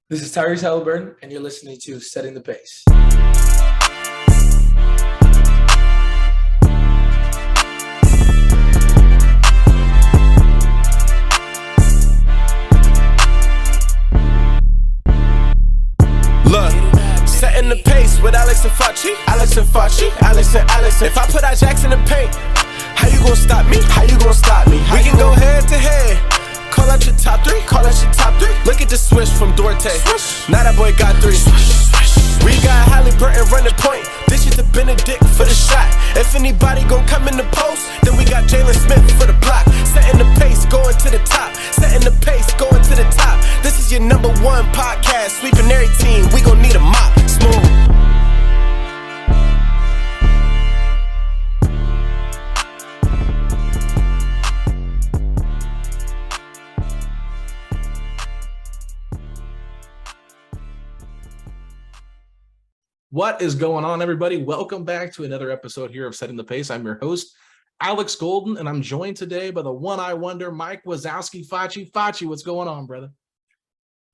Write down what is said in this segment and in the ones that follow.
This is Tyrese Halliburton, and you're listening to Setting the Pace. Look, setting the pace with Alex and Facci. Alex and Facci, Alex and Alex. If I put our jacks in the paint, how you gonna stop me? How you gonna stop me? We can go head to head. Call out your top three, call out your top three. Look at the switch from Duarte. Now that boy got three. We got Halliburton running point. This is the Benedict for the shot. If anybody gon' come in the post, then we got Jalen Smith for the block. Setting the pace, going to the top. Setting the pace, going to the top. This is your number one podcast. Sweeping every team, we gon' need a mop. Smooth. What is going on, everybody? Welcome back to another episode here of Setting the Pace. I'm your host, Alex Golden, and I'm joined today by the one-eye wonder, Mike Wazowski. Facci. Facci, what's going on, brother?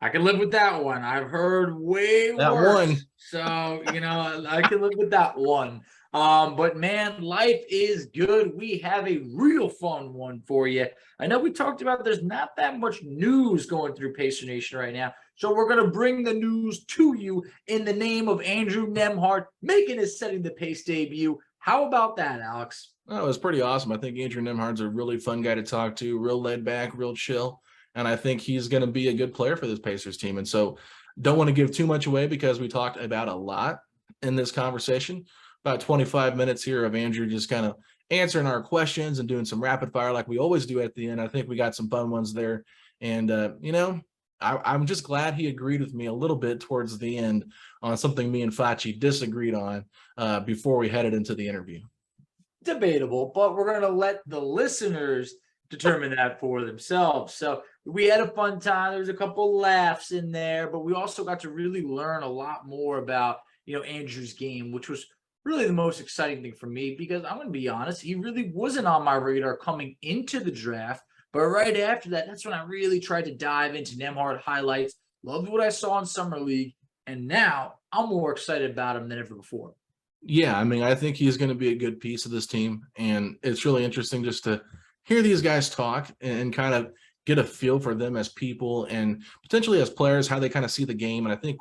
I can live with that one. I've heard way That worse. one. So, I can live with that one. But man, life is good. We have a real fun one for you. I know we talked about there's not that much news going through Pacer Nation right now. So we're going to bring the news to you in the name of Andrew Nembhard making his Setting the Pace debut. How about that, Alex? Oh, it was pretty awesome. I think Andrew Nembhard's a really fun guy to talk to, real laid back, real chill. And I think he's going to be a good player for this Pacers team. And so don't want to give too much away because we talked about a lot in this conversation. About 25 minutes here of Andrew just kind of answering our questions and doing some rapid fire like we always do at the end. I think we got some fun ones there. And, I'm just glad he agreed with me a little bit towards the end on something me and Facci disagreed on before we headed into the interview. Debatable, but we're going to let the listeners determine that for themselves. So we had a fun time. There was a couple laughs in there, but we also got to really learn a lot more about, Andrew's game, which was really the most exciting thing for me because I'm going to be honest, he really wasn't on my radar coming into the draft. But right after that, that's when I really tried to dive into Nembhard highlights. Loved what I saw in Summer League. And now I'm more excited about him than ever before. Yeah, I think he's going to be a good piece of this team. And it's really interesting just to hear these guys talk and kind of get a feel for them as people and potentially as players, how they kind of see the game. And I think,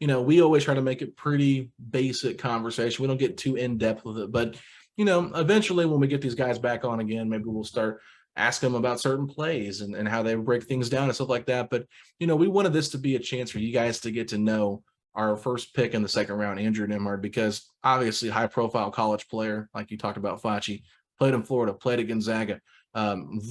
we always try to make it pretty basic conversation. We don't get too in-depth with it. But, eventually when we get these guys back on again, maybe we'll start ask them about certain plays and how they break things down and stuff like that. But, we wanted this to be a chance for you guys to get to know our first pick in the second round, Andrew Nembhard, because obviously high-profile college player, like you talked about, Facci, played in Florida, played at Gonzaga,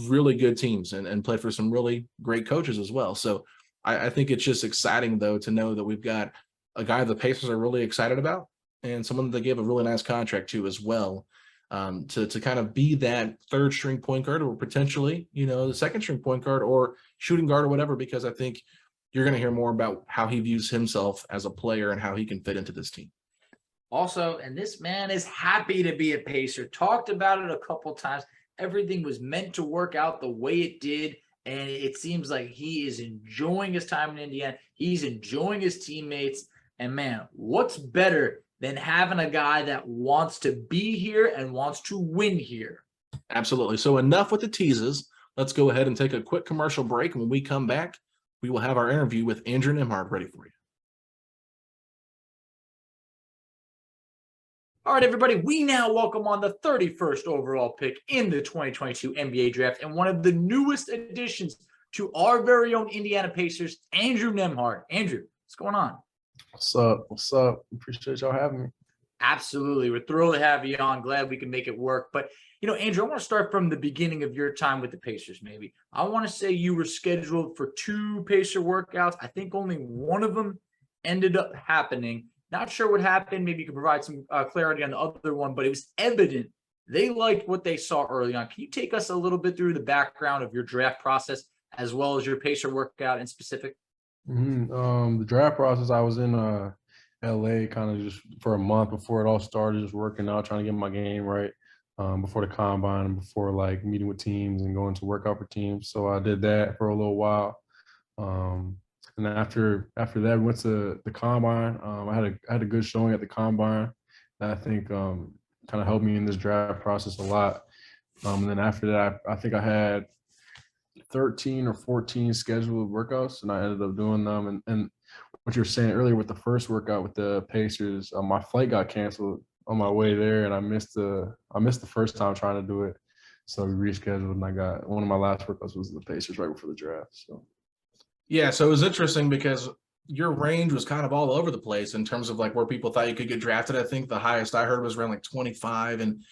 really good teams and played for some really great coaches as well. So I think it's just exciting, though, to know that we've got a guy the Pacers are really excited about and someone that they gave a really nice contract to as well. To kind of be that third string point guard or potentially, the second string point guard or shooting guard or whatever, because I think you're going to hear more about how he views himself as a player and how he can fit into this team. Also, and this man is happy to be a Pacer. Talked about it a couple times. Everything was meant to work out the way it did. And it seems like he is enjoying his time in Indiana. He's enjoying his teammates. And man, what's better than having a guy that wants to be here and wants to win here? Absolutely. So enough with the teases. Let's go ahead and take a quick commercial break. And when we come back, we will have our interview with Andrew Nembhard ready for you. All right, everybody, we now welcome on the 31st overall pick in the 2022 NBA draft and one of the newest additions to our very own Indiana Pacers, Andrew Nembhard. Andrew, what's going on? What's up? What's up? Appreciate y'all having me. Absolutely. We're thrilled to have you on. Glad we can make it work. But, Andrew, I want to start from the beginning of your time with the Pacers, maybe. I want to say you were scheduled for 2 Pacer workouts. I think only one of them ended up happening. Not sure what happened. Maybe you could provide some clarity on the other one, but it was evident they liked what they saw early on. Can you take us a little bit through the background of your draft process as well as your Pacer workout in specific? The draft process, I was in LA kind of just for a month before it all started, just working out, trying to get my game right before the combine and before like meeting with teams and going to work out for teams. So I did that for a little while. And then after that, we went to the combine. I had a good showing at the combine that I think kind of helped me in this draft process a lot. And then after that, I think I had 13 or 14 scheduled workouts, and I ended up doing them. And what you were saying earlier with the first workout with the Pacers, my flight got canceled on my way there, and I missed the first time trying to do it. So we rescheduled, and I got one of my last workouts was the Pacers right before the draft. So Yeah, so it was interesting because your range was kind of all over the place in terms of like where people thought you could get drafted. I think the highest I heard was around like 25, and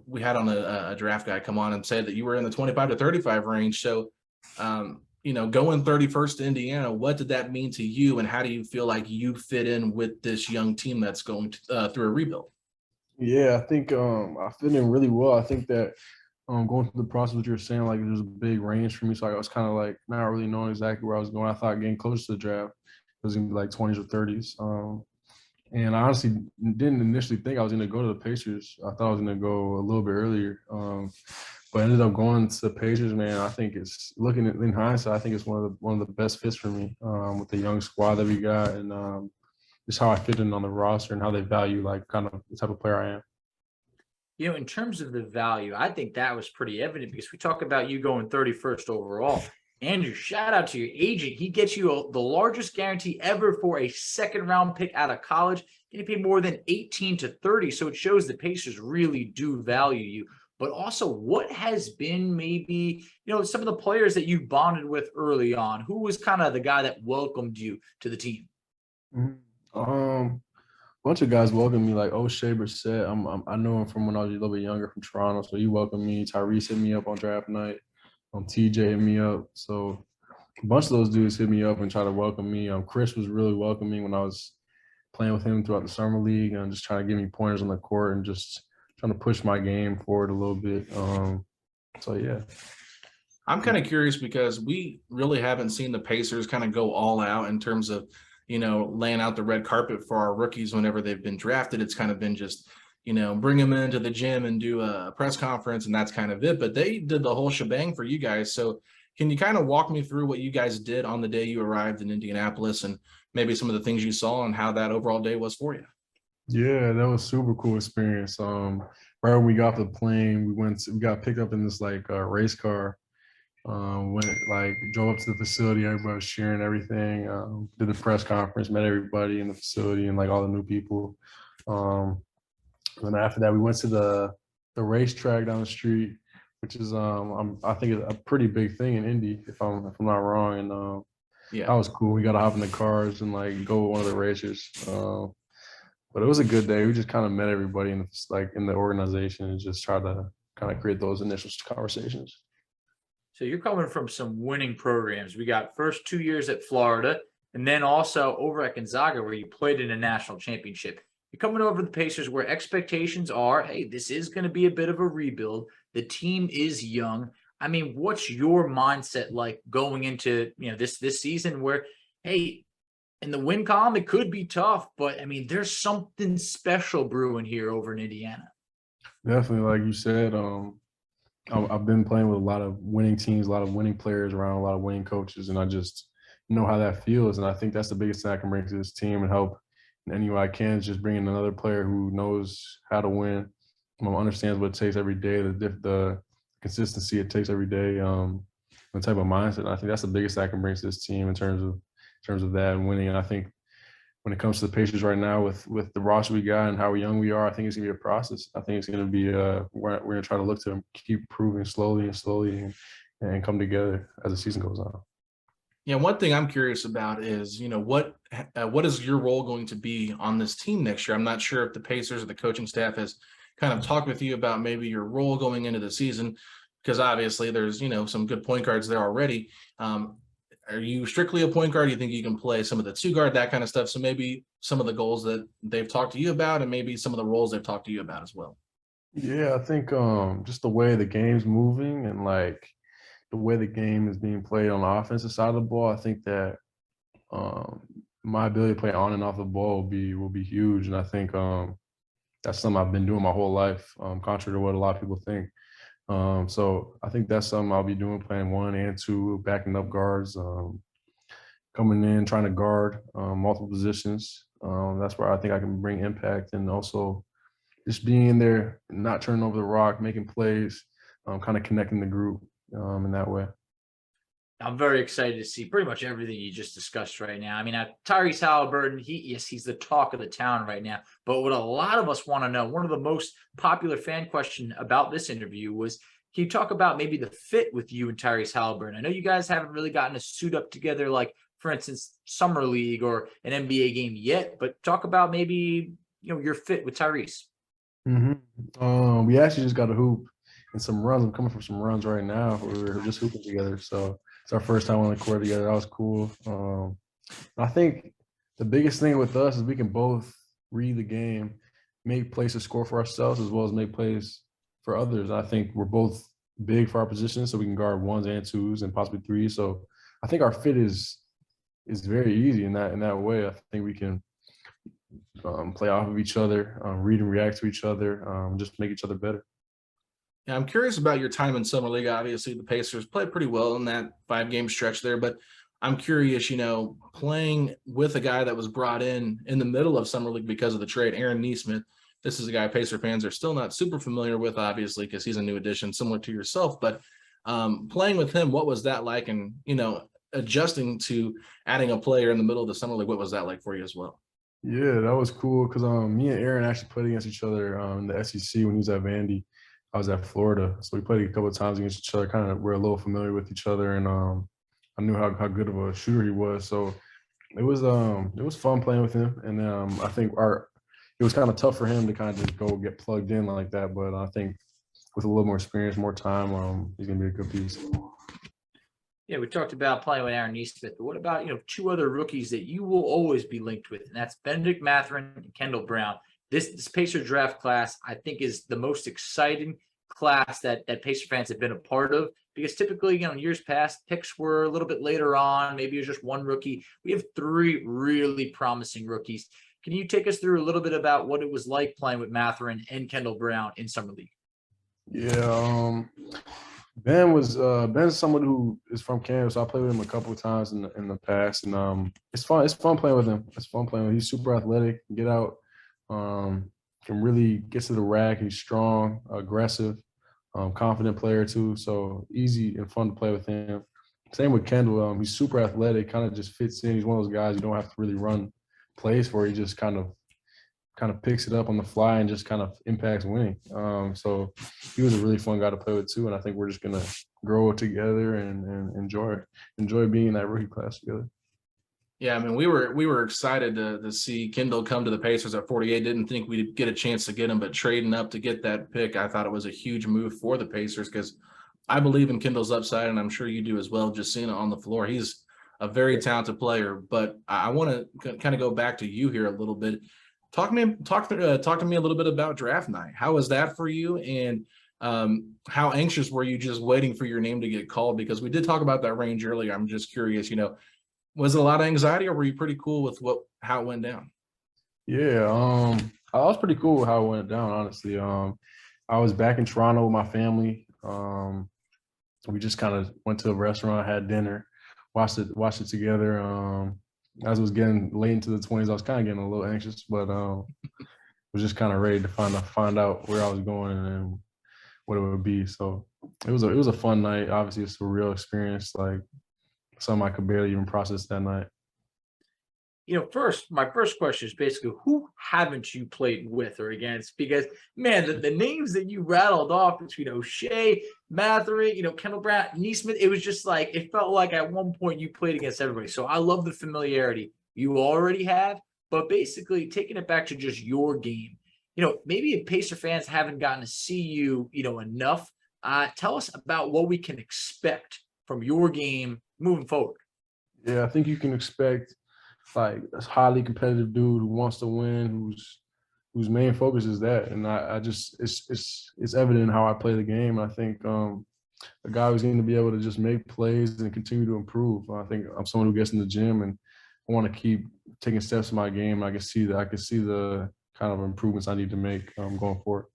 we had on a draft guy come on and say that you were in the 25 to 35 range. So going 31st to Indiana, what did that mean to you, and how do you feel like you fit in with this young team that's going through a rebuild? yeah, I think I fit in really well. I think that going through the process, what you were saying, like there's a big range for me. So I was kind of like not really knowing exactly where I was going. I thought getting close to the draft it was gonna be like 20s or 30s. And I honestly didn't initially think I was gonna go to the Pacers. I thought I was gonna go a little bit earlier. But I ended up going to the Pacers, man. I think it's looking at in hindsight, I think it's one of the best fits for me with the young squad that we got, and just how I fit in on the roster and how they value like kind of the type of player I am. In terms of the value, I think that was pretty evident because we talk about you going 31st overall. Andrew, shout out to your agent. He gets you the largest guarantee ever for a second-round pick out of college. And he paid more than 18 to 30. So it shows the Pacers really do value you. But also, what has been maybe, some of the players that you bonded with early on? Who was kind of the guy that welcomed you to the team? Bunch of guys welcomed me, like O'Shea Brissett. I know him from when I was a little bit younger from Toronto, so he welcomed me. Tyrese hit me up on draft night. TJ hit me up. So a bunch of those dudes hit me up and tried to welcome me. Chris was really welcoming when I was playing with him throughout the summer league and just trying to give me pointers on the court and just trying to push my game forward a little bit. So yeah. I'm kind of curious because we really haven't seen the Pacers kind of go all out in terms of laying out the red carpet for our rookies whenever they've been drafted. It's kind of been just, bring them into the gym and do a press conference, and that's kind of it. But they did the whole shebang for you guys. So can you kind of walk me through what you guys did on the day you arrived in Indianapolis and maybe some of the things you saw and how that overall day was for you? Yeah, that was super cool experience. Right when we got off the plane, we got picked up in this like race car. Went drove up to the facility, everybody was cheering everything, did the press conference, met everybody in the facility and like all the new people. And then after that we went to the racetrack down the street, which is I think it's a pretty big thing in Indy if I'm not wrong. And Yeah, that was cool. We got to hop in the cars and like go with one of the racers. But it was a good day. We just kind of met everybody in the organization and just tried to kind of create those initial conversations. So you're coming from some winning programs. We got first 2 years at Florida, and then also over at Gonzaga where you played in a national championship. You're coming over the Pacers where expectations are, hey, this is going to be a bit of a rebuild. The team is young. I mean, what's your mindset like going into this season where, hey, in the win column it could be tough, but I mean, there's something special brewing here over in Indiana. Definitely, like you said, I've been playing with a lot of winning teams, a lot of winning players around, a lot of winning coaches, and I just know how that feels. And I think that's the biggest thing I can bring to this team and help in any way I can is just bring in another player who knows how to win, understands what it takes every day, the consistency it takes every day, the type of mindset. And I think that's the biggest thing I can bring to this team in terms of that and winning. And I think when it comes to the Pacers right now with the roster we got and how young we are, I think it's going to be a process. I think it's going to be we're going to try to look to keep improving slowly and come together as the season goes on. Yeah, one thing I'm curious about is, what is your role going to be on this team next year? I'm not sure if the Pacers or the coaching staff has kind of talked with you about maybe your role going into the season, because obviously there's, some good point guards there already. Are you strictly a point guard? Do you think you can play some of the two guard, that kind of stuff? So maybe some of the goals that they've talked to you about and maybe some of the roles they've talked to you about as well. Yeah, I think just the way the game's moving and like the way the game is being played on the offensive side of the ball, I think that my ability to play on and off the ball will be huge. And I think that's something I've been doing my whole life, contrary to what a lot of people think. So I think that's something I'll be doing, playing 1 and 2, backing up guards, coming in, trying to guard multiple positions. That's where I think I can bring impact, and also just being in there, not turning over the rock, making plays, kind of connecting the group in that way. I'm very excited to see pretty much everything you just discussed right now. I mean, Tyrese Halliburton, he's the talk of the town right now. But what a lot of us want to know, one of the most popular fan question about this interview was, can you talk about maybe the fit with you and Tyrese Halliburton? I know you guys haven't really gotten to suit up together, like, for instance, Summer League or an NBA game yet, but talk about maybe, your fit with Tyrese. We actually just got a hoop and some runs. I'm coming from some runs right now. We're just hooping together. So it's our first time on the court together. That was cool. I think the biggest thing with us is we can both read the game, make plays to score for ourselves, as well as make plays for others. I think we're both big for our positions, so we can guard ones and twos and possibly threes. So I think our fit is very easy in that way. I think we can play off of each other, read and react to each other, just make each other better. Yeah, I'm curious about your time in Summer League. Obviously, the Pacers played pretty well in that 5-game stretch there, but I'm curious, playing with a guy that was brought in the middle of Summer League because of the trade, Aaron Nesmith. This is a guy Pacer fans are still not super familiar with, obviously, because he's a new addition, similar to yourself. But playing with him, what was that like? And, adjusting to adding a player in the middle of the Summer League, what was that like for you as well? Yeah, that was cool because me and Aaron actually played against each other in the SEC when he was at Vandy. I was at Florida, so we played a couple of times against each other. Kind of we're a little familiar with each other, and I knew how good of a shooter he was. So it was fun playing with him, and I think it was kind of tough for him to kind of just go get plugged in like that. But I think with a little more experience, more time, he's gonna be a good piece. Yeah, we talked about playing with Aaron Nesmith, but what about, two other rookies that you will always be linked with, and that's Benedict Mathurin and Kendall Brown. This Pacer draft class, I think, is the most exciting class that Pacer fans have been a part of, because typically, in years past, picks were a little bit later on. Maybe it was just one rookie. We have 3 really promising rookies. Can you take us through a little bit about what it was like playing with Mathurin and Kendall Brown in Summer League? Yeah, Ben's someone who is from Kansas. So I played with him a couple of times in the past, and it's fun. It's fun playing with him. It's fun playing with him. He's super athletic. Get out, can really get to the rack. He's strong, aggressive, confident player too. So easy and fun to play with him. Same with Kendall. He's super athletic. Kind of just fits in. He's one of those guys you don't have to really run plays for. He just kind of picks it up on the fly and just kind of impacts winning. So he was a really fun guy to play with too, and I think we're just gonna grow together and enjoy being in that rookie class together. Yeah, I mean, we were excited to see Kendall come to the Pacers at 48. Didn't think we'd get a chance to get him, but trading up to get that pick, I thought it was a huge move for the Pacers because I believe in Kendall's upside, and I'm sure you do as well. Just seeing it on the floor, he's a very talented player. But I want to kind of go back to you here a little bit. Talk to me a little bit about draft night. How was that for you, and how anxious were you just waiting for your name to get called? Because we did talk about that range earlier. I'm just curious, was it a lot of anxiety, or were you pretty cool with how it went down? Yeah, I was pretty cool with how it went down, honestly. I was back in Toronto with my family. We just kind of went to a restaurant, had dinner, watched it together. As it was getting late into the 20s, I was kind of getting a little anxious, but was just kind of ready to find out where I was going and what it would be. So it was a fun night. Obviously, it's a real experience, like something I could barely even process that night. My first question is basically, who haven't you played with or against? Because, man, the names that you rattled off between O'Shea, Mathurin, Kendall Brown, Nesmith, it was just like, it felt like at one point you played against everybody. So I love the familiarity you already have, but basically taking it back to just your game. Maybe if Pacer fans haven't gotten to see you, enough, tell us about what we can expect from your game moving forward. Yeah, I think you can expect like a highly competitive dude who wants to win, whose main focus is that. And I just it's evident in how I play the game. I think a guy who's going to be able to just make plays and continue to improve. I think I'm someone who gets in the gym and I want to keep taking steps in my game. I can see the kind of improvements I need to make going forward.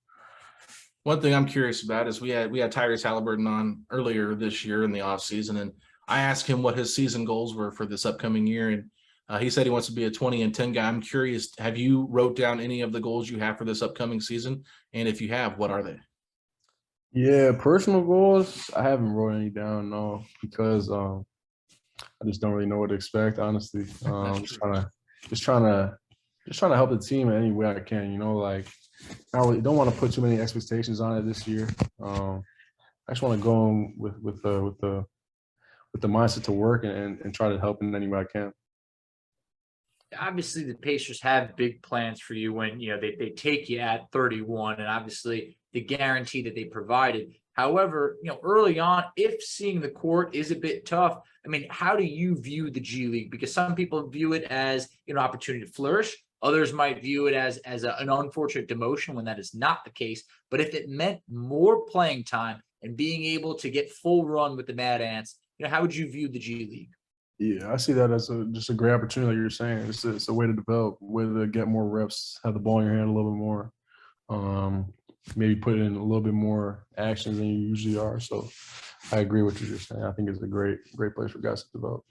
One thing I'm curious about is we had Tyrese Halliburton on earlier this year in the offseason, and I asked him what his season goals were for this upcoming year, and he said he wants to be a 20-10 guy. I'm curious, have you wrote down any of the goals you have for this upcoming season? And if you have, what are they? Yeah, personal goals. I haven't wrote any down, no, because I just don't really know what to expect, honestly. Just trying to help the team in any way I can. You know, like I really don't want to put too many expectations on it this year. I just want to go in with the mindset to work and try to help in any way I can. Obviously, the Pacers have big plans for you when they take you at 31, and obviously the guarantee that they provided. However, early on, if seeing the court is a bit tough, I mean, how do you view the G League? Because some people view it as an opportunity to flourish. Others might view it as an unfortunate demotion when that is not the case. But if it meant more playing time and being able to get full run with the Mad Ants, how would you view the G League? Yeah, I see that as just a great opportunity, like you're saying. It's a way to develop, way to get more reps, have the ball in your hand a little bit more, maybe put in a little bit more actions than you usually are. So I agree with what you're saying. I think it's a great place for guys to develop.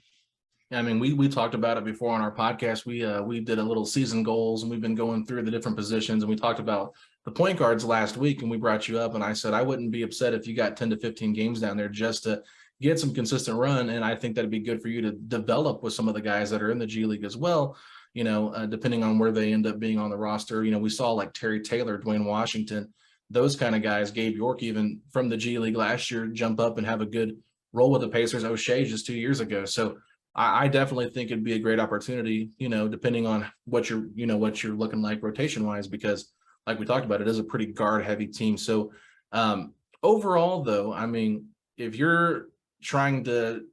Yeah, I mean, we talked about it before on our podcast. We did a little season goals, and we've been going through the different positions, and we talked about the point guards last week, and we brought you up, and I said I wouldn't be upset if you got 10 to 15 games down there just to get some consistent run. And I think that'd be good for you to develop with some of the guys that are in the G League as well, depending on where they end up being on the roster. We saw like Terry Taylor, Dwayne Washington, those kind of guys, Gabe York, even from the G League last year, jump up and have a good role with the Pacers. O'Shea just 2 years ago. So I definitely think it'd be a great opportunity, depending on what you're looking like rotation wise, because like we talked about, it is a pretty guard heavy team. So overall though, I mean, if you're trying to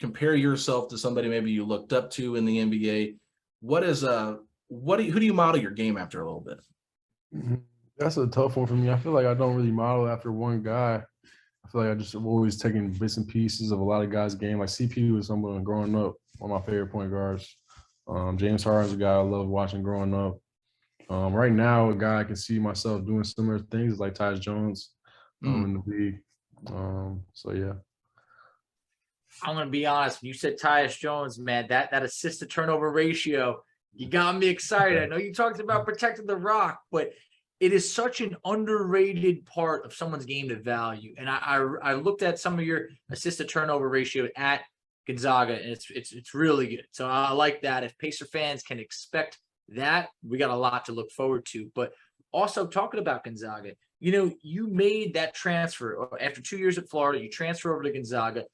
compare yourself to somebody maybe you looked up to in the NBA, who do you model your game after a little bit? That's a tough one for me. I feel like I don't really model after one guy. I feel like I just have always taken bits and pieces of a lot of guys' game. Like CP was someone growing up, one of my favorite point guards. James Harden's a guy I love watching growing up. Right now, a guy I can see myself doing similar things is like Tyus Jones in the league. So yeah. I'm going to be honest. When you said Tyus Jones, man, that assist to turnover ratio, you got me excited. I know you talked about protecting the rock, but it is such an underrated part of someone's game to value. And I looked at some of your assist to turnover ratio at Gonzaga, and it's really good. So I like that. If Pacer fans can expect that, we got a lot to look forward to. But also talking about Gonzaga, you made that transfer after 2 years at Florida. You transfer over to Gonzaga.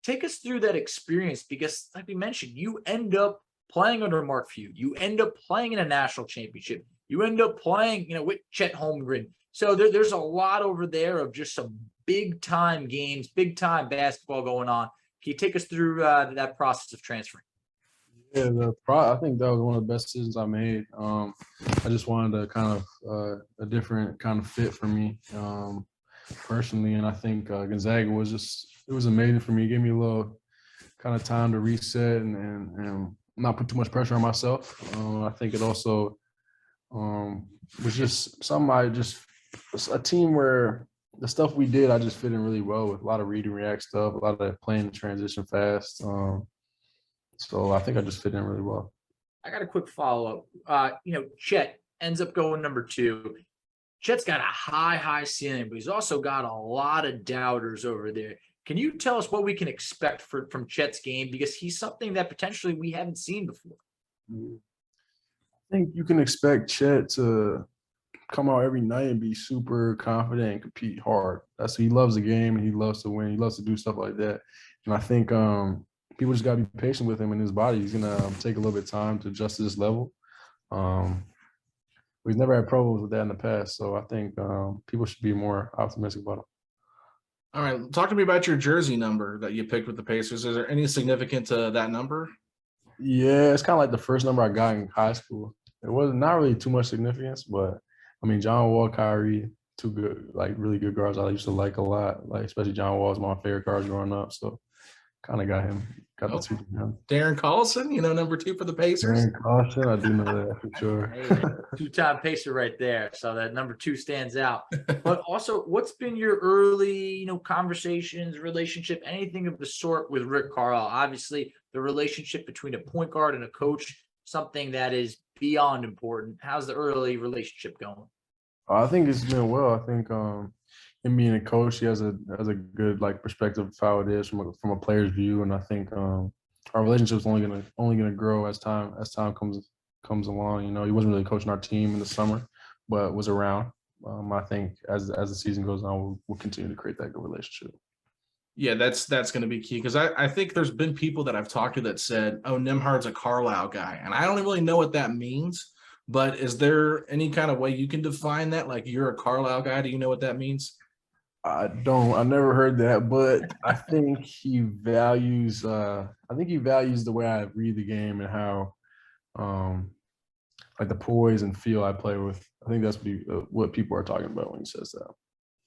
Take us through that experience, because like we mentioned, you end up playing under Mark Few. You end up playing in a national championship. You end up playing, with Chet Holmgren. So there's a lot over there of just some big-time games, big-time basketball going on. Can you take us through that process of transferring? Yeah, I think that was one of the best decisions I made. I just wanted a kind of a different kind of fit for me personally, and I think Gonzaga was amazing for me. It gave me a little kind of time to reset and not put too much pressure on myself. I think it also was just a team where the stuff we did, I just fit in really well with a lot of read and react stuff, a lot of playing transition fast. So I think I just fit in really well. I got a quick follow-up. Chet ends up going number 2. Chet's got a high ceiling, but he's also got a lot of doubters over there. Can you tell us what we can expect from Chet's game? Because he's something that potentially we haven't seen before. I think you can expect Chet to come out every night and be super confident and compete hard. He loves the game and he loves to win. He loves to do stuff like that. And I think people just got to be patient with him and his body. He's going to take a little bit of time to adjust to this level. We've never had problems with that in the past. So I think people should be more optimistic about him. All right. Talk to me about your jersey number that you picked with the Pacers. Is there any significance to that number? Yeah, it's kind of like the first number I got in high school. It was not really too much significance, but I mean, John Wall, Kyrie, two good, really good guards I used to like a lot. Especially John Wall was my favorite guard growing up. So kind of got him. Got the Okay. two from him. Darren Collison, number 2 for the Pacers. Darren Caution, I do know that for sure. Hey, two-time Pacer right there. So that number 2 stands out. But also, what's been your early, conversations, relationship, anything of the sort with Rick Carlisle? Obviously, the relationship between a point guard and a coach, something that is beyond important. How's the early relationship going? I think it's been well. I think him being a coach, he has a good perspective of how it is from a player's view, and I think our relationship's only gonna grow as time comes along. He wasn't really coaching our team in the summer, but was around. I think as the season goes on, we'll continue to create that good relationship. Yeah, that's going to be key because I think there's been people that I've talked to that said, "Oh, Nembhard's a Carlisle guy," and I don't really know what that means. But is there any kind of way you can define that? Like, you're a Carlisle guy. Do you know what that means? I don't. I never heard that, but I think he values. I think he values the way I read the game and how, the poise and feel I play with. I think that's what people are talking about when he says that.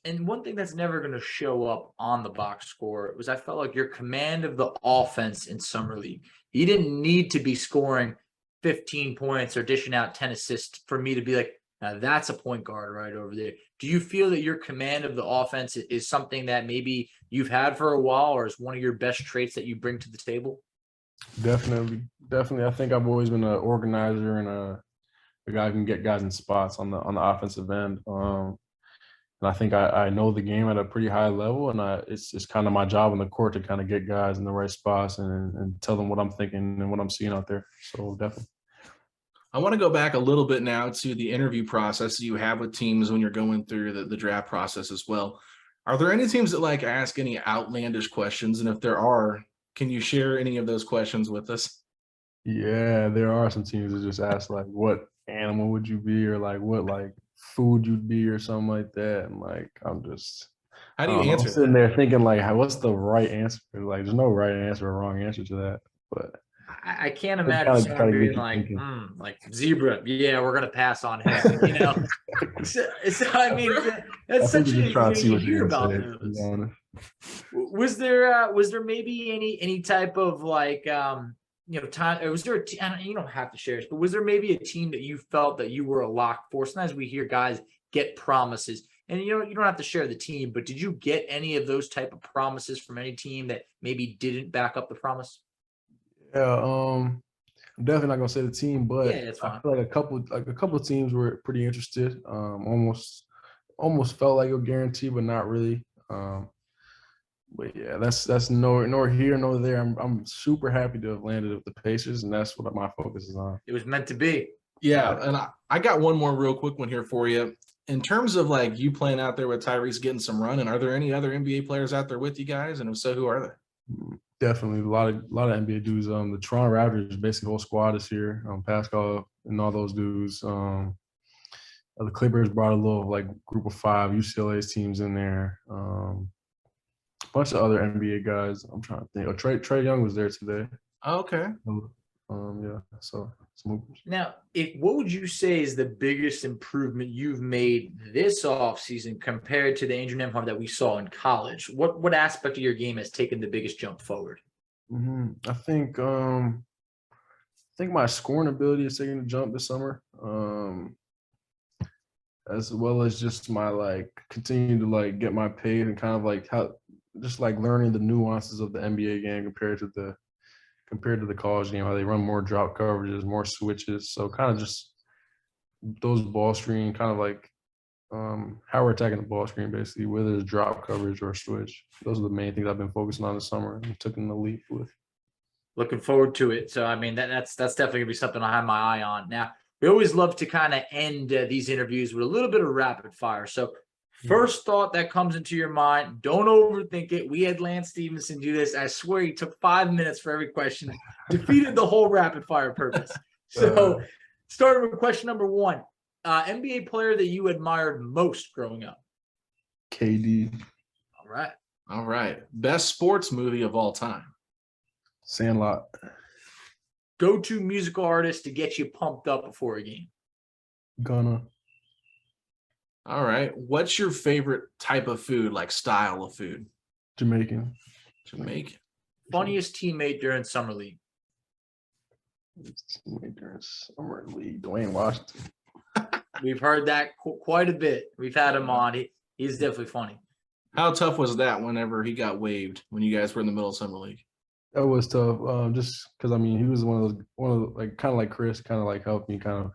And one thing that's never going to show up on the box score was I felt like your command of the offense in summer league. You didn't need to be scoring 15 points or dishing out 10 assists for me to be like, now that's a point guard right over there. Do you feel that your command of the offense is something that maybe you've had for a while or is one of your best traits that you bring to the table? Definitely. I think I've always been an organizer and a guy who can get guys in spots on the offensive end. And I think I know the game at a pretty high level, and it's kind of my job on the court to kind of get guys in the right spots and tell them what I'm thinking and what I'm seeing out there. So definitely. I want to go back a little bit now to the interview process you have with teams when you're going through the draft process as well. Are there any teams that ask any outlandish questions? And if there are, can you share any of those questions with us? Yeah, there are some teams that just ask what animal would you be, or what food you'd be, or something like that. And I'm just, how do you answer I'm sitting there thinking what's the right answer? There's no right answer or wrong answer to that. But I can't imagine someone being like zebra. Yeah, we're gonna pass on him. So I mean, that's such a you hear about those. Was there maybe any type of time? Was there you don't have to share this, but was there maybe a team that you felt that you were a lock for? Sometimes we hear guys get promises, and you don't have to share the team, but did you get any of those type of promises from any team that maybe didn't back up the promise? Yeah, I'm definitely not gonna say the team, but yeah, it's fine. I feel a couple of teams were pretty interested. Almost felt like a guarantee, but not really. But yeah, that's nor here nor there. I'm super happy to have landed with the Pacers, and that's what my focus is on. It was meant to be. Yeah, and I got one more real quick one here for you. In terms of you playing out there with Tyrese getting some run, and are there any other NBA players out there with you guys? And if so, who are they? Definitely a lot of NBA dudes. The Toronto Raptors, basically whole squad is here. Pascal and all those dudes. The Clippers brought a little group of 5 UCLA's teams in there. A bunch of other NBA guys. I'm trying to think. Trae Young was there today. Okay. Yeah. So some movers. Now, what would you say is the biggest improvement you've made this offseason compared to the Andrew Nembhard that we saw in college? What aspect of your game has taken the biggest jump forward? I think my scoring ability is taking a jump this summer. As well as just my continue to get my pace and kind of how just learning the nuances of the NBA game compared to the college game, how they run more drop coverages, more switches. So kind of just those ball screen, kind of how we're attacking the ball screen, basically, whether it's drop coverage or switch. Those are the main things I've been focusing on this summer and taking the leap with. Looking forward to it. So, I mean, that's definitely going to be something I have my eye on. Now, we always love to kind of end these interviews with a little bit of rapid fire. So, first thought that comes into your mind, don't overthink it. We had Lance Stevenson do this. I swear he took 5 minutes for every question, defeated the whole rapid fire purpose. So starting with question number 1, NBA player that you admired most growing up? KD. All right. Best sports movie of all time? Sandlot. Go-to musical artist to get you pumped up before a game? Gunna. All right. What's your favorite type of food, style of food? Jamaican. funniest teammate during summer league? Teammate during summer league, Dwayne Washington. We've heard that quite a bit. We've had him on. He's definitely funny. How tough was that whenever he got waived when you guys were in the middle of summer league? That was tough. Just because I mean, he was one of those like kind of like Chris, kind of like helped me kind of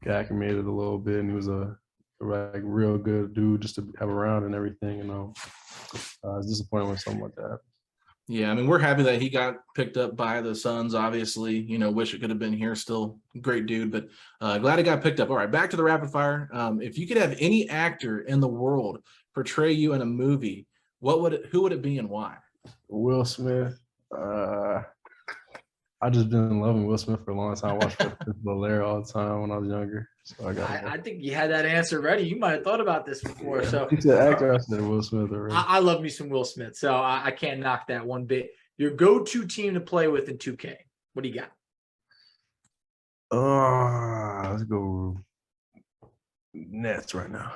get acclimated a little bit, and he was a like real good dude just to have around and everything. You know, I was disappointed when something like that happened. Yeah, I mean, we're happy that he got picked up by the Suns, obviously. You know, wish it could have been here still. Great dude, but glad he got picked up. All right, back to the rapid fire. If you could have any actor in the world portray you in a movie, who would it be and why? Will Smith. I just been loving Will Smith for a long time. I watched Valera all the time when I was younger. So I think you had that answer ready. You might have thought about this before. So he said actor. I said Will Smith already. I love me some Will Smith, so I can't knock that one bit. Your go-to team to play with in 2K. What do you got? Let's go Nets right now.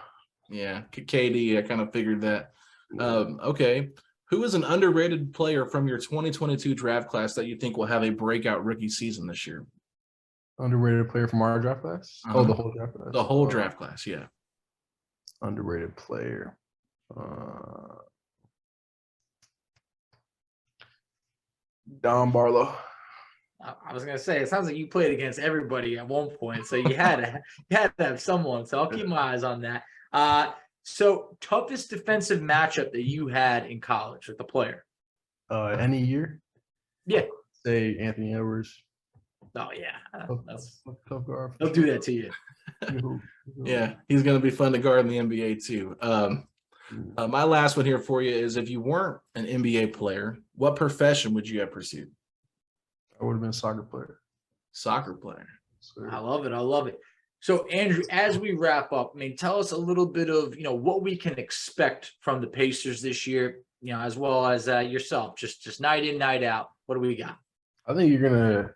Yeah, KD, I kind of figured that. Okay. Who is an underrated player from your 2022 draft class that you think will have a breakout rookie season this year? Underrated player from our draft class? Uh-huh. Oh, the whole draft class. The whole draft class, yeah. Underrated player. Don Barlow. I was gonna say it sounds like you played against everybody at one point, so you had to have someone. So I'll keep my eyes on that. So toughest defensive matchup that you had in college with the player? Any year? Yeah. Say Anthony Edwards. Oh yeah, that's Tough guard. they'll do that to you. Yeah, he's going to be fun to guard in the NBA too. My last one here for you is, if you weren't an NBA player, what profession would you have pursued? I would have been a soccer player. Soccer player. I love it. I love it. So Andrew, as we wrap up, I mean, tell us a little bit of, what we can expect from the Pacers this year, as well as yourself, just night in, night out. What do we got? I think you're gonna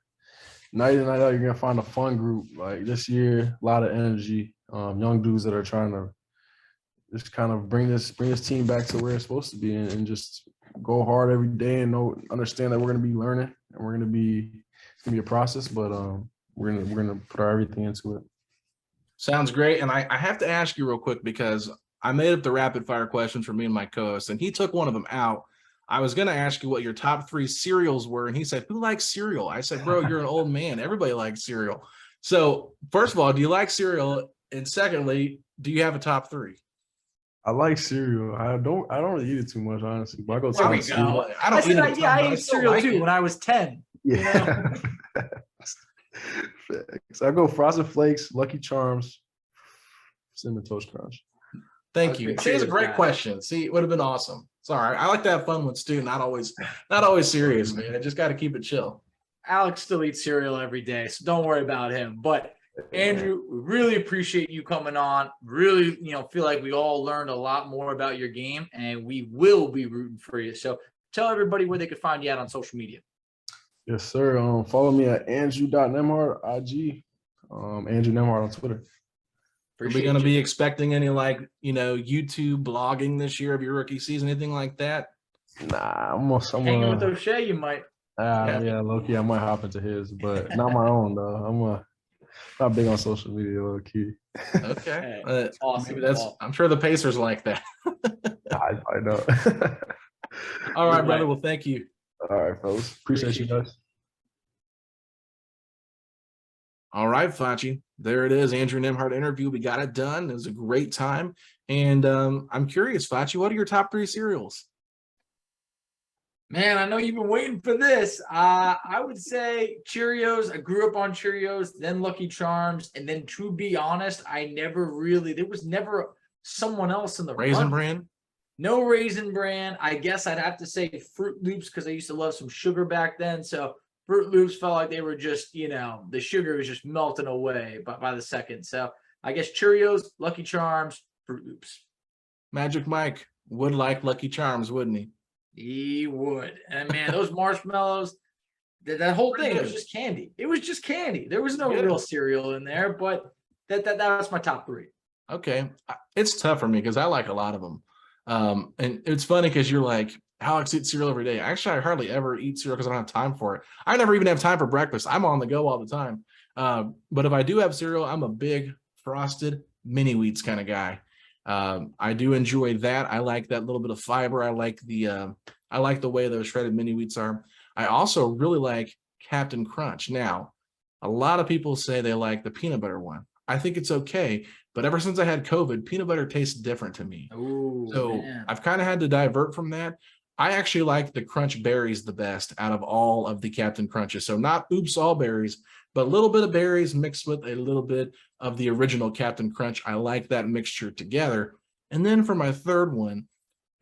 night in, night out, you're gonna find a fun group. Like this year, a lot of energy, young dudes that are trying to just kind of bring this team back to where it's supposed to be, and just go hard every day and understand that we're gonna be learning, and it's gonna be a process, but we're gonna put our everything into it. Sounds great. And I have to ask you real quick, because I made up the rapid fire questions for me and my co-host, and he took one of them out. I was going to ask you what your top 3 cereals were, and he said, who likes cereal? I said, bro, you're an old man. Everybody likes cereal. So first of all, do you like cereal? And secondly, do you have a top 3? I like cereal. I don't really eat it too much, honestly. But I go There we go. I ate cereal too when I was 10. Yeah. So I go Frosted Flakes, Lucky Charms, Cinnamon Toast Crunch. Thank you. See, it's a great question. See, it would have been awesome. Sorry, I like to have fun with Stu. Not always serious, man. I just got to keep it chill. Alex still eats cereal every day, so don't worry about him. But Andrew, we really appreciate you coming on. Really, feel like we all learned a lot more about your game, and we will be rooting for you. So tell everybody where they could find you out on social media. Yes, sir. Follow me at Andrew.Nembhard, IG. Andrew Nembhard on Twitter. Are we going to be expecting any YouTube blogging this year of your rookie season, anything like that? Nah, I'm hanging with O'Shea, you might. Yeah, low-key, I might hop into his, but not my own though. I'm not big on social media, low-key. Okay, hey, awesome. I'm sure the Pacers like that. I know. All right, brother. Well, thank you. All right, fellas. Appreciate you guys. All right, Facci. There it is. Andrew Nembhard interview. We got it done. It was a great time. And I'm curious, Facci, what are your top 3 cereals? Man, I know you've been waiting for this. I would say Cheerios. I grew up on Cheerios, then Lucky Charms, and then to be honest, there was never someone else in the Raisin Bran? No Raisin Bran. I guess I'd have to say Fruit Loops, because I used to love some sugar back then. So Fruit Loops felt like they were just, the sugar was just melting away by the second. So I guess Cheerios, Lucky Charms, Fruit Loops. Magic Mike would like Lucky Charms, wouldn't he? He would. And man, those marshmallows, that whole thing, it was just candy. It was just candy. There was no real cereal in there, but that was my top 3. Okay. It's tough for me because I like a lot of them. And it's funny because you're like, Alex eats cereal every day. Actually, I hardly ever eat cereal because I don't have time for it. I never even have time for breakfast. I'm on the go all the time. But if I do have cereal, I'm a big frosted mini wheats kind of guy. I do enjoy that. I like that little bit of fiber. I like the way those shredded mini wheats are. I also really like Captain Crunch. Now, a lot of people say they like the peanut butter one. I think it's okay, but ever since I had COVID, peanut butter tastes different to me. Ooh, So man. I've kind of had to divert from that. I actually like the Crunch Berries the best out of all of the Captain Crunches. So not Oops All Berries, but a little bit of berries mixed with a little bit of the original Captain Crunch. I like that mixture together. And then for my third one,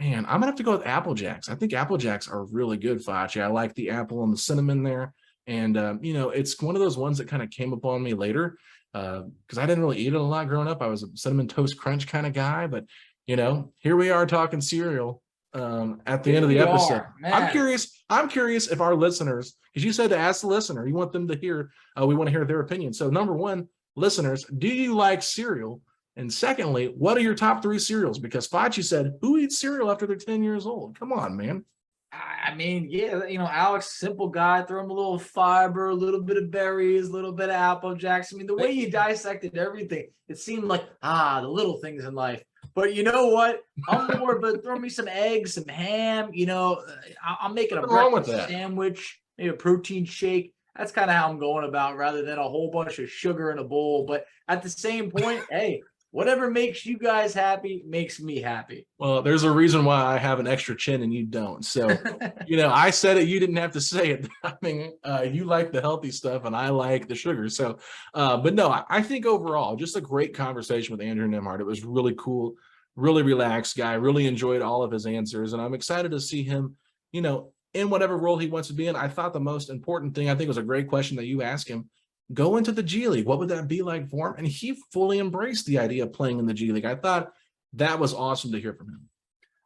man, I'm gonna have to go with Apple Jacks. I think Apple Jacks are really good, Facci. I like the apple and the cinnamon there. And, it's one of those ones that kind of came upon me later because I didn't really eat it a lot growing up. I was a Cinnamon Toast Crunch kind of guy, but, here we are talking cereal at the end of the episode. I'm curious if our listeners, because you said to ask the listener, you want them to hear, we want to hear their opinion. So number one, listeners, do you like cereal? And secondly, what are your top 3 cereals? Because Facci said, who eats cereal after they're 10 years old? Come on, man. I mean, yeah, Alex, simple guy, throw him a little fiber, a little bit of berries, a little bit of Apple Jacks. I mean, the way you dissected everything, it seemed like, the little things in life. But you know what? I'm more, but throw me some eggs, some ham, I'm making a Nothing wrong with breakfast that. sandwich, maybe a protein shake. That's kind of how I'm going about rather than a whole bunch of sugar in a bowl. But at the same point, hey, whatever makes you guys happy makes me happy. Well, there's a reason why I have an extra chin and you don't. So, I said it, you didn't have to say it. I mean, you like the healthy stuff and I like the sugar. So, but no, I think overall, just a great conversation with Andrew Nembhard. It was really cool, really relaxed guy, really enjoyed all of his answers. And I'm excited to see him, in whatever role he wants to be in. I thought the most important thing, I think was a great question that you asked him, go into the G League. What would that be like for him? And he fully embraced the idea of playing in the G League. I thought that was awesome to hear from him.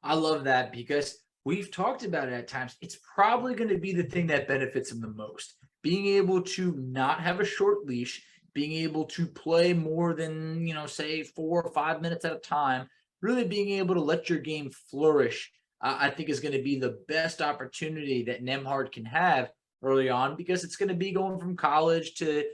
I love that because we've talked about it at times. It's probably going to be the thing that benefits him the most. Being able to not have a short leash, being able to play more than, say 4 or 5 minutes at a time, really being able to let your game flourish, I think is going to be the best opportunity that Nembhard can have early on, because it's going to be going from college to,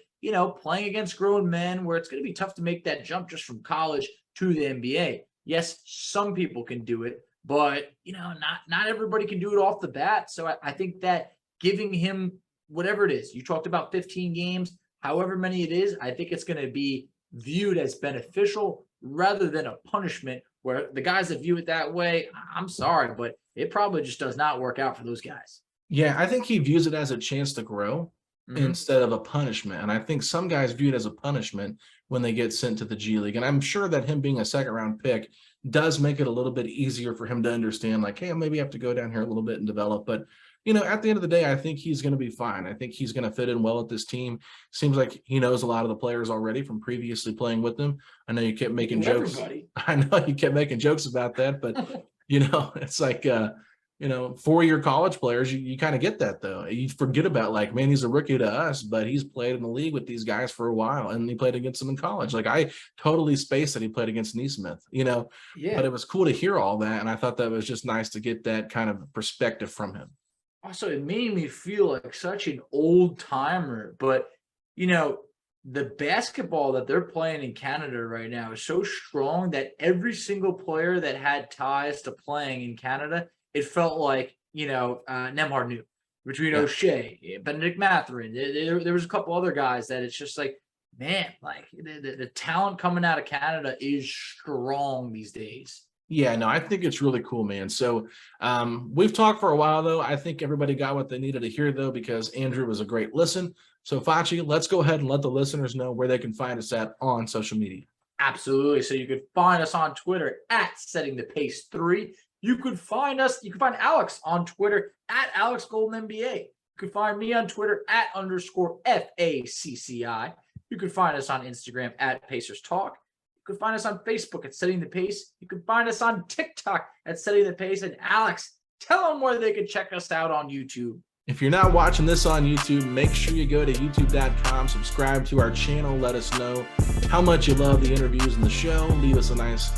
playing against grown men, where it's going to be tough to make that jump just from college to the NBA. Yes, some people can do it, but, not everybody can do it off the bat. So I think that giving him whatever it is, you talked about 15 games, however many it is, I think it's going to be viewed as beneficial rather than a punishment, where the guys that view it that way, I'm sorry, but it probably just does not work out for those guys. Yeah, I think he views it as a chance to grow instead of a punishment. And I think some guys view it as a punishment when they get sent to the G League. And I'm sure that him being a second-round pick does make it a little bit easier for him to understand, like, hey, maybe I have to go down here a little bit and develop. But, at the end of the day, I think he's going to be fine. I think he's going to fit in well with this team. Seems like he knows a lot of the players already from previously playing with them. I know you kept making jokes. Everybody. I know you kept making jokes about that, but, it's like, 4-year college players, you kind of get that though. You forget about, like, man, he's a rookie to us, but he's played in the league with these guys for a while and he played against them in college. Like, I totally spaced that he played against Neesmith, Yeah. But it was cool to hear all that. And I thought that was just nice to get that kind of perspective from him. Also, it made me feel like such an old timer, but the basketball that they're playing in Canada right now is so strong that every single player that had ties to playing in Canada, it felt like, Nembhard knew. Between O'Shea, Benedict Mathurin, there was a couple other guys that it's just like, man, like the talent coming out of Canada is strong these days. Yeah, no, I think it's really cool, man. So we've talked for a while, though. I think everybody got what they needed to hear, though, because Andrew was a great listen. So, Facci, let's go ahead and let the listeners know where they can find us at on social media. Absolutely. So you could find us on Twitter at SettingThePace3. You could find Alex on Twitter at AlexGoldenNBA. You could find me on Twitter at _FACCI. You could find us on Instagram at Pacers Talk. You can find us on Facebook at Setting the Pace. You can find us on TikTok at Setting the Pace. And Alex, tell them where they can check us out on YouTube. If you're not watching this on YouTube, make sure you go to youtube.com, subscribe to our channel, let us know how much you love the interviews and the show. Leave us a nice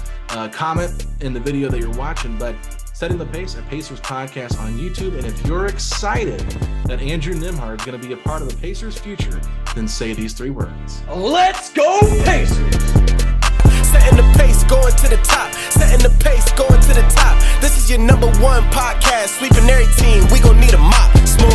comment in the video that you're watching. But Setting the Pace, a Pacers podcast on YouTube. And if you're excited that Andrew Nembhard is going to be a part of the Pacers' future, then say these 3 words. Let's go Pacers! Setting the pace, going to the top. Setting the pace, going to the top. This is your #1 podcast. Sweeping every team. We gon' need a mop. Smooth.